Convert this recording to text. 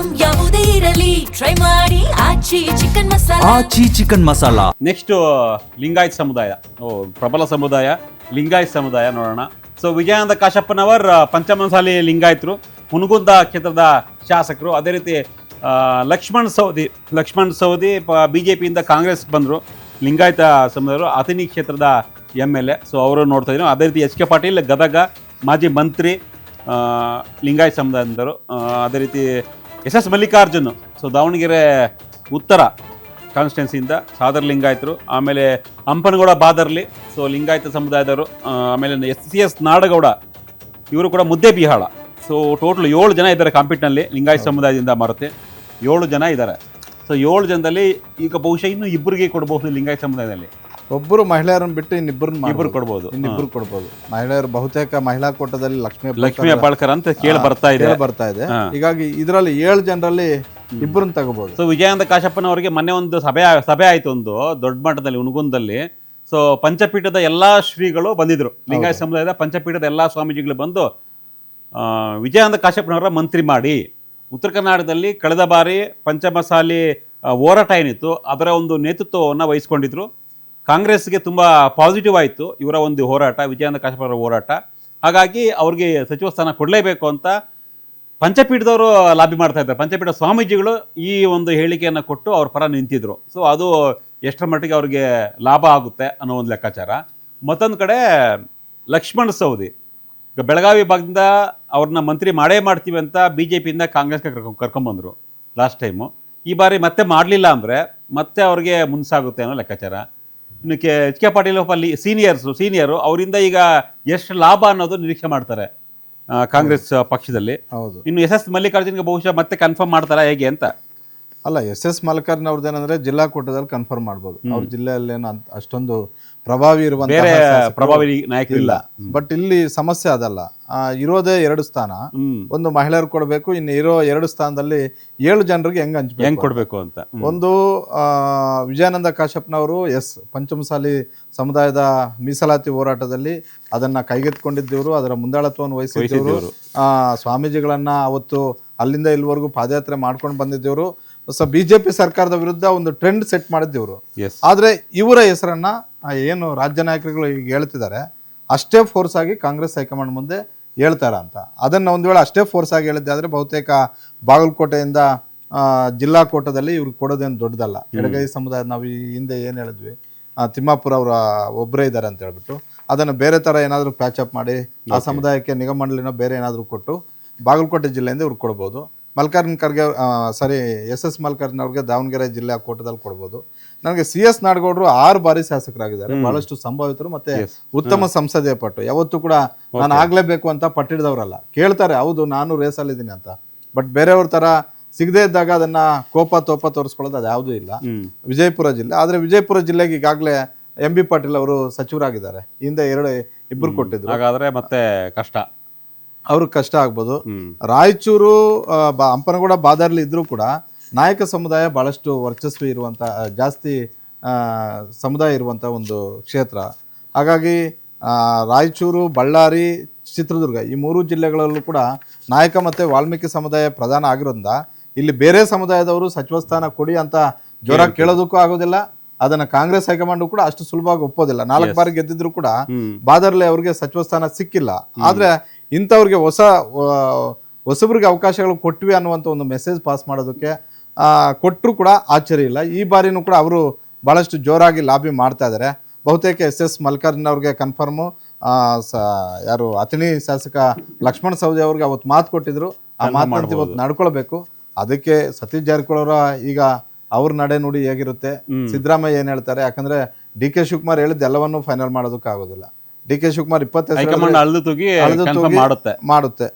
Item ಯಾವುದೇ ಇರಲಿ try ಮಾಡಿ ಆಚಿ ಚಿಕನ್ ಮಸಾಲಾ. ಆಚಿ ಚಿಕನ್ ಮಸಾಲಾ. ನೆಕ್ಸ್ಟ್ ಲಿಂಗಾಯತ್ ಸಮುದಾಯ, ಪ್ರಬಲ ಸಮುದಾಯ ಲಿಂಗಾಯತ್ ಸಮುದಾಯ ನೋಡೋಣ. ಸೊ ವಿಜಯಾನಂದ ಕಾಶಪ್ಪನವರ್ ಪಂಚಮಸಾಲಿ ಲಿಂಗಾಯತರು, ಹುನಗುಂದ ಕ್ಷೇತ್ರದ ಶಾಸಕರು. ಅದೇ ರೀತಿ ಲಕ್ಷ್ಮಣ್ ಸವದಿ BJPಯಿಂದ ಕಾಂಗ್ರೆಸ್ ಬಂದರು, ಲಿಂಗಾಯತ ಸಮುದಾಯರು, ಅಥಣಿ ಕ್ಷೇತ್ರದ MLA. ಸೊ ಅವರು ನೋಡ್ತಾ ಇದ್ರು. ಅದೇ ರೀತಿ HK ಪಾಟೀಲ್ ಗದಗ ಮಾಜಿ ಮಂತ್ರಿ, ಲಿಂಗಾಯತ್ ಸಮುದಾಯದವರು. ಅದೇ ರೀತಿ SS ಮಲ್ಲಿಕಾರ್ಜುನ್, ಸೊ ದಾವಣಗೆರೆ ಉತ್ತರ ಕಾನ್ಸ್ಟಿಟ್ಯೂನ್ಸಿಯಿಂದ ಸಾದರ್ ಲಿಂಗಾಯತರು. ಆಮೇಲೆ ಹಂಪನಗೌಡ ಬಾದರ್ಲಿ, ಸೊ ಲಿಂಗಾಯತ ಸಮುದಾಯದವರು. ಆಮೇಲೆ CS ನಾಡಗೌಡ, ಇವರು ಕೂಡ ಮುದ್ದೇಬಿಹಾಳ. ಸೊ ಟೋಟಲ್ 7 ಜನ ಇದ್ದಾರೆ ಕಾಂಪಿಟ್ನಲ್ಲಿ ಲಿಂಗಾಯತ ಸಮುದಾಯದಿಂದ ಮಾರುತ್ತೆ. 7 ಜನ ಇದ್ದಾರೆ. ಸೊ 7 ಜನದಲ್ಲಿ ಈಗ ಬಹುಶಃ ಇನ್ನೂ ಇಬ್ಬರಿಗೆ ಕೊಡಬಹುದು ಲಿಂಗಾಯತ ಸಮುದಾಯದಲ್ಲಿ. ಒಬ್ಬರು ಮಹಿಳೆಯರನ್ನು ಬಿಟ್ಟು ಇನ್ನಿಬ್ಬರು ಕೊಡ್ಬೋದು. ಮಹಿಳೆಯರು ಬಹುತೇಕ ಮಹಿಳಾ ಕೋಟದಲ್ಲಿ ಲಕ್ಷ್ಮೀ ಹೆಬ್ಬಾಳ್ಕರ್ ಅಂತ ಕೇಳಿ ಬರ್ತಾ ಇದೆ. ಹೀಗಾಗಿ ಇದರಲ್ಲಿ 7 ಜನರಲ್ಲಿ ಇಬ್ಬರನ್ನ ತಗೋಬಹುದು. ಸೊ ವಿಜಯಾನಂದ ಕಾಶಪ್ಪನವರಿಗೆ ಮೊನ್ನೆ ಒಂದು ಸಭೆ ಆಯ್ತು, ಒಂದು ದೊಡ್ಡ ಮಟ್ಟದಲ್ಲಿ ಹುನಗುಂದಲ್ಲಿ. ಸೊ ಪಂಚಪೀಠದ ಎಲ್ಲಾ ಶ್ರೀಗಳು ಬಂದಿದ್ರು, ಲಿಂಗಾಯತ ಸಮುದಾಯದ ಪಂಚಪೀಠದ ಎಲ್ಲಾ ಸ್ವಾಮೀಜಿಗಳು ಬಂದು ವಿಜಯಾನಂದ ಕಾಶಪ್ಪನವರ ಮಂತ್ರಿ ಮಾಡಿ. ಉತ್ತರ ಕರ್ನಾಟಕದಲ್ಲಿ ಕಳೆದ ಬಾರಿ ಪಂಚಮಸಾಲಿ ಹೋರಾಟ ಏನಿತ್ತು ಅದರ ಒಂದು ನೇತೃತ್ವವನ್ನು ವಹಿಸ್ಕೊಂಡಿದ್ರು. ಕಾಂಗ್ರೆಸ್ಗೆ ತುಂಬ ಪಾಸಿಟಿವ್ ಆಯಿತು ಇವರ ಒಂದು ಹೋರಾಟ, ವಿಜಯಾನಂದ ಕಾಶಪ್ಪನವರ ಹೋರಾಟ. ಹಾಗಾಗಿ ಅವ್ರಿಗೆ ಸಚಿವ ಸ್ಥಾನ ಕೊಡಲೇಬೇಕು ಅಂತ ಪಂಚಪೀಠದವರು ಲಾಬಿ ಮಾಡ್ತಾ ಇದ್ದಾರೆ. ಪಂಚಪೀಠ ಸ್ವಾಮೀಜಿಗಳು ಈ ಒಂದು ಹೇಳಿಕೆಯನ್ನು ಕೊಟ್ಟು ಅವ್ರ ಪರ ನಿಂತಿದ್ರು. ಸೊ ಅದು ಎಷ್ಟರ ಮಟ್ಟಿಗೆ ಅವ್ರಿಗೆ ಲಾಭ ಆಗುತ್ತೆ ಅನ್ನೋ ಒಂದು ಲೆಕ್ಕಾಚಾರ. ಮತ್ತೊಂದು ಕಡೆ ಲಕ್ಷ್ಮಣ್ ಸವದಿ, ಈಗ ಬೆಳಗಾವಿ ಭಾಗದಿಂದ ಅವ್ರನ್ನ ಮಂತ್ರಿ ಮಾಡೇ ಮಾಡ್ತೀವಿ ಅಂತ BJPಯಿಂದ ಕಾಂಗ್ರೆಸ್ಗೆ ಕರ್ಕೊಂಬಂದರು ಲಾಸ್ಟ್ ಟೈಮು. ಈ ಬಾರಿ ಮತ್ತೆ ಮಾಡಲಿಲ್ಲ ಅಂದರೆ ಮತ್ತೆ ಅವ್ರಿಗೆ ಮುನ್ಸಾಗುತ್ತೆ ಅನ್ನೋ ಲೆಕ್ಕಾಚಾರ. ಇನ್ನು HK ಪಾಟೀಲ್ ಸೀನಿಯರು, ಅವರಿಂದ ಈಗ ಎಷ್ಟು ಲಾಭ ಅನ್ನೋದು ನಿರೀಕ್ಷೆ ಮಾಡ್ತಾರೆ ಕಾಂಗ್ರೆಸ್ ಪಕ್ಷದಲ್ಲಿ. ಇನ್ನು SS ಮಲ್ಲಿಕಾರ್ಜುನ್ಗೆ ಬಹುಶಃ ಮತ್ತೆ ಕನ್ಫರ್ಮ್ ಮಾಡ್ತಾರಾ ಹೇಗೆ ಅಂತ. ಅಲ್ಲ, SS ಮಲ್ಲಿಕಾರ್ಜುನ್ ಅವ್ರದ್ದೇನಂದ್ರೆ ಜಿಲ್ಲಾ ಕೋಟದಲ್ಲಿ ಕನ್ಫರ್ಮ್ ಮಾಡ್ಬೋದು. ಅವ್ರ ಜಿಲ್ಲೆಯಲ್ಲಿ ಅಷ್ಟೊಂದು ಪ್ರಭಾವಿ ಪ್ರಭಾವಿ ನಾಯಕರಿಲ್ಲ. ಬಟ್ ಇಲ್ಲಿ ಸಮಸ್ಯೆ ಅದಲ್ಲ, ಇರೋದೇ 2 ಸ್ಥಾನ, ಒಂದು ಮಹಿಳೆಯರು ಕೊಡಬೇಕು. ಇನ್ನು ಇರೋ 2 ಸ್ಥಾನದಲ್ಲಿ 7 ಜನರಿಗೆ ಹೆಂಗ್ ಕೊಡಬೇಕು ಅಂತ. ಒಂದು ವಿಜಯಾನಂದ ಕಾಶಪ್ಪನವರು ಪಂಚಮಸಾಲಿ ಸಮುದಾಯದ ಮೀಸಲಾತಿ ಹೋರಾಟದಲ್ಲಿ ಅದನ್ನ ಕೈಗೆತ್ತಿಕೊಂಡಿದ್ದವರು, ಅದರ ಮುಂದಾಳತ್ವವನ್ನು ವಹಿಸಿದ್ದವರು, ಸ್ವಾಮೀಜಿಗಳನ್ನ ಅವತ್ತು ಅಲ್ಲಿಂದ ಇಲ್ಲಿವರೆಗೂ ಪಾದಯಾತ್ರೆ ಮಾಡ್ಕೊಂಡು ಬಂದಿದ್ದವರು. BJP ಸರ್ಕಾರದ ವಿರುದ್ಧ ಒಂದು ಟ್ರೆಂಡ್ ಸೆಟ್ ಮಾಡಿದ್ದವರು. ಆದ್ರೆ ಇವರ ಹೆಸರನ್ನ ಏನು ರಾಜ್ಯ ನಾಯಕರುಗಳು ಈಗ ಹೇಳ್ತಿದ್ದಾರೆ ಅಷ್ಟೇ ಫೋರ್ಸ್ ಆಗಿ ಕಾಂಗ್ರೆಸ್ ಹೈಕಮಾಂಡ್ ಮುಂದೆ ಹೇಳ್ತಾರ ಅಂತ. ಅದನ್ನ ಒಂದು ವೇಳೆ ಅಷ್ಟೇ ಫೋರ್ಸ್ ಆಗಿ ಹೇಳಿದ್ದೆ ಆದ್ರೆ ಬಹುತೇಕ ಬಾಗಲಕೋಟೆಯಿಂದ ಜಿಲ್ಲಾ ಕೋಟದಲ್ಲಿ ಇವ್ರಿಗೆ ಕೊಡೋದೇನು ದೊಡ್ಡದಲ್ಲ. ಎಡಗೈ ಸಮುದಾಯ ನಾವು ಈ ಹಿಂದೆ ಏನು ಹೇಳಿದ್ವಿ, ತಿಮ್ಮಾಪುರ ಅವರ ಒಬ್ಬರೇ ಇದ್ದಾರೆ ಅಂತ ಹೇಳ್ಬಿಟ್ಟು ಅದನ್ನು ಬೇರೆ ಥರ ಏನಾದರೂ ಪ್ಯಾಚಪ್ ಮಾಡಿ ಆ ಸಮುದಾಯಕ್ಕೆ ನಿಗಮ ಮಂಡಳಿನೋ ಬೇರೆ ಏನಾದರೂ ಕೊಟ್ಟು ಬಾಗಲಕೋಟೆ ಜಿಲ್ಲೆಯಿಂದ ಇವ್ರಿಗೆ ಕೊಡ್ಬೋದು. SS ಮಲ್ಲಿಕಾರ್ಜುನ್ ಅವ್ರಿಗೆ ದಾವಣಗೆರೆ ಜಿಲ್ಲೆ ಕೋಟದಲ್ಲಿ ಕೊಡ್ಬೋದು. ನನಗೆ CS ನಾಡಗೌಡರು 6 ಬಾರಿ ಶಾಸಕರಾಗಿದ್ದಾರೆ, ಬಹಳಷ್ಟು ಸಂಭಾವಿತರು ಮತ್ತೆ ಉತ್ತಮ ಸಂಸದೀಯ ಪಟ್ಟು. ಯಾವತ್ತೂ ಕೂಡ ನಾನು ಆಗ್ಲೇಬೇಕು ಅಂತ ಪಟ್ಟಿಡಿದವರಲ್ಲ, ಕೇಳ್ತಾರೆ ಹೌದು ನಾನು ರೇಸಲ್ಲಿದ್ದೀನಿ ಅಂತ. ಬಟ್ ಬೇರೆಯವ್ರ ತರ ಸಿಗದೇ ಇದ್ದಾಗ ಅದನ್ನ ಕೋಪ ತೋರಿಸ್ಕೊಳ್ಳೋದು ಅದು ಯಾವುದೂ ಇಲ್ಲ. ವಿಜಯಪುರ ಜಿಲ್ಲೆ, ಆದ್ರೆ ವಿಜಯಪುರ ಜಿಲ್ಲೆಗೆ ಈಗಾಗಲೇ MB ಪಾಟೀಲ್ ಅವರು ಸಚಿವರಾಗಿದ್ದಾರೆ. ಹಿಂದೆ ಇಬ್ಬರು ಕೊಟ್ಟಿದ್ರು. ಹಾಗಾದ್ರೆ ಮತ್ತೆ ಅವ್ರಿಗೆ ಕಷ್ಟ ಆಗ್ಬೋದು. ರಾಯಚೂರು ಹಂಪನಗೌಡ ಬಾದಾರ್ಲಿ ಇದ್ರೂ ಕೂಡ ನಾಯಕ ಸಮುದಾಯ ಬಹಳಷ್ಟು ವರ್ಚಸ್ವಿ ಇರುವಂಥ, ಜಾಸ್ತಿ ಸಮುದಾಯ ಇರುವಂಥ ಒಂದು ಕ್ಷೇತ್ರ. ಹಾಗಾಗಿ ರಾಯಚೂರು, ಬಳ್ಳಾರಿ, ಚಿತ್ರದುರ್ಗ ಈ 3 ಜಿಲ್ಲೆಗಳಲ್ಲೂ ಕೂಡ ನಾಯಕ ಮತ್ತು ವಾಲ್ಮೀಕಿ ಸಮುದಾಯ ಪ್ರಧಾನ ಆಗಿರೋದ್ರಿಂದ ಇಲ್ಲಿ ಬೇರೆ ಸಮುದಾಯದವರು ಸಚಿವ ಸ್ಥಾನ ಕೊಡಿ ಅಂತ ಜೋರಾಗಿ ಕೇಳೋದಕ್ಕೂ ಆಗೋದಿಲ್ಲ. ಅದನ್ನ ಕಾಂಗ್ರೆಸ್ ಹೈಕಮಾಂಡ್ ಕೂಡ ಅಷ್ಟು ಸುಲಭವಾಗಿ ಒಪ್ಪೋದಿಲ್ಲ. 4 ಬಾರಿ ಗೆದ್ದಿದ್ರು ಕೂಡ ಬಾದರ್ಲಿ ಅವ್ರಿಗೆ ಸಚಿವ ಸ್ಥಾನ ಸಿಕ್ಕಿಲ್ಲ. ಆದ್ರೆ ಇಂಥವ್ರಿಗೆ ಹೊಸಬ್ರಿಗೆ ಅವಕಾಶಗಳು ಕೊಟ್ವಿ ಅನ್ನುವಂಥ ಒಂದು ಮೆಸೇಜ್ ಪಾಸ್ ಮಾಡೋದಕ್ಕೆ ಕೊಟ್ಟರು ಕೂಡ ಆಶ್ಚರ್ಯ ಇಲ್ಲ. ಈ ಬಾರಿನೂ ಕೂಡ ಅವರು ಬಹಳಷ್ಟು ಜೋರಾಗಿ ಲಾಬಿ ಮಾಡ್ತಾ ಇದ್ದಾರೆ. ಬಹುತೇಕ SS ಮಲ್ಲಿಕಾರ್ಜುನ್ ಅವ್ರಿಗೆ ಕನ್ಫರ್ಮು. ಯಾರು ಅಥಣಿ ಶಾಸಕ ಲಕ್ಷ್ಮಣ್ ಸವದಿ ಅವ್ರಿಗೆ ಅವತ್ತು ಮಾತು ಕೊಟ್ಟಿದ್ರು, ಆ ಮಾತಂತ ಇವತ್ತು ನಡ್ಕೊಳ್ಬೇಕು. ಅದಕ್ಕೆ ಸತೀಶ್ ಜಾರಕಿಹೊಳಿ ಅವರ ಈಗ ಅವ್ರ ನಡೆ ನುಡಿ ಹೇಗಿರುತ್ತೆ, ಸಿದ್ದರಾಮಯ್ಯ ಏನ್ ಹೇಳ್ತಾರೆ, ಯಾಕಂದ್ರೆ DK ಶಿವಕುಮಾರ್ ಹೇಳಿದ್ದು ಎಲ್ಲವನ್ನೂ ಫೈನಲ್ ಮಾಡೋದಕ್ಕೆ ಆಗೋದಿಲ್ಲ. DK ಶಿವಕುಮಾರ್ 25 ಮಾಡುತ್ತೆ.